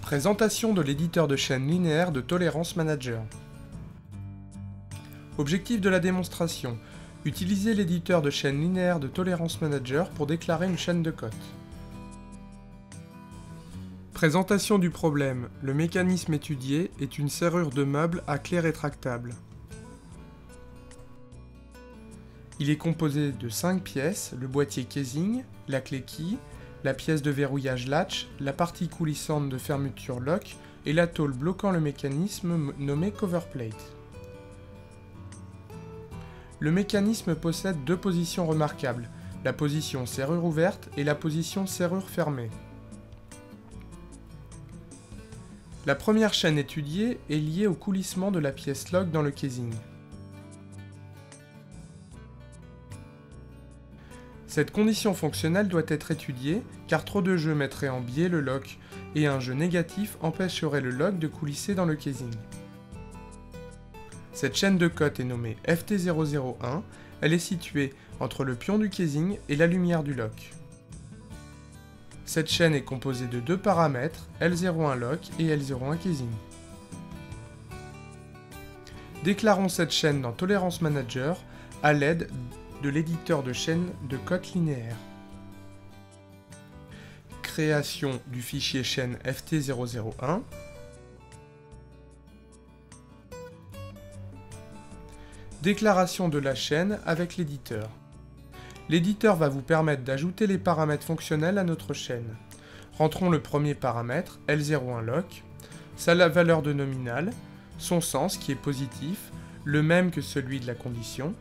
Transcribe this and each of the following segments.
Présentation de l'éditeur de chaîne linéaire de Tolerance Manager. Objectif de la démonstration. Utiliser l'éditeur de chaîne linéaire de Tolerance Manager pour déclarer une chaîne de cotes. Présentation du problème. Le mécanisme étudié est une serrure de meuble à clé rétractable. Il est composé de 5 pièces, le boîtier casing, la clé key, la pièce de verrouillage latch, la partie coulissante de fermeture lock et la tôle bloquant le mécanisme nommée coverplate. Le mécanisme possède deux positions remarquables, la position serrure ouverte et la position serrure fermée. La première chaîne étudiée est liée au coulissement de la pièce lock dans le casing. Cette condition fonctionnelle doit être étudiée car trop de jeux mettraient en biais le lock et un jeu négatif empêcherait le lock de coulisser dans le casing. Cette chaîne de cotes est nommée FT001, elle est située entre le pion du casing et la lumière du lock. Cette chaîne est composée de deux paramètres, L01 lock et L01 casing. Déclarons cette chaîne dans Tolerance Manager à l'aide de l'éditeur de chaîne de cotes linéaire. Création du fichier chaîne FT001. Déclaration de la chaîne avec l'éditeur. L'éditeur va vous permettre d'ajouter les paramètres fonctionnels à notre chaîne. Rentrons le premier paramètre, L01 lock, sa valeur de nominale, son sens qui est positif, le même que celui de la condition.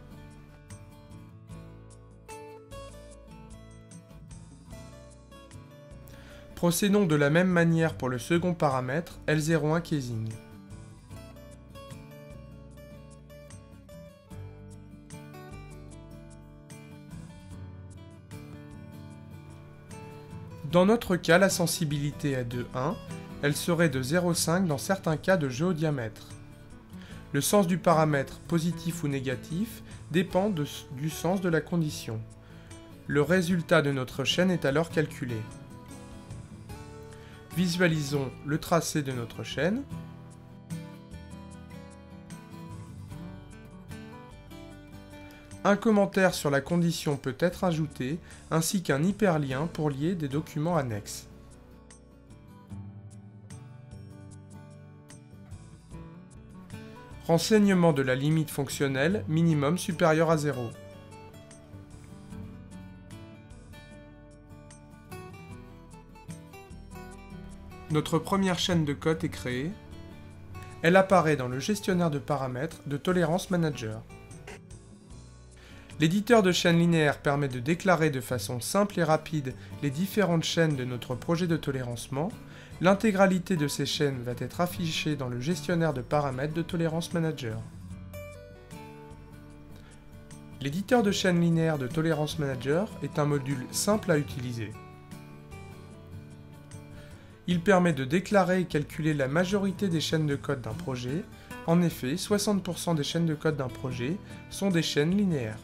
Procédons de la même manière pour le second paramètre, L01 casing. Dans notre cas, la sensibilité est de 1, elle serait de 0,5 dans certains cas de jeu au diamètre. Le sens du paramètre positif ou négatif dépend du sens de la condition. Le résultat de notre chaîne est alors calculé. Visualisons le tracé de notre chaîne. Un commentaire sur la condition peut être ajouté, ainsi qu'un hyperlien pour lier des documents annexes. Renseignement de la limite fonctionnelle minimum supérieur à 0. Notre première chaîne de cotes est créée. Elle apparaît dans le gestionnaire de paramètres de Tolerance Manager. L'éditeur de chaîne linéaire permet de déclarer de façon simple et rapide les différentes chaînes de notre projet de tolérancement. L'intégralité de ces chaînes va être affichée dans le gestionnaire de paramètres de Tolerance Manager. L'éditeur de chaîne linéaire de Tolerance Manager est un module simple à utiliser. Il permet de déclarer et calculer la majorité des chaînes de code d'un projet. En effet, 60% des chaînes de code d'un projet sont des chaînes linéaires.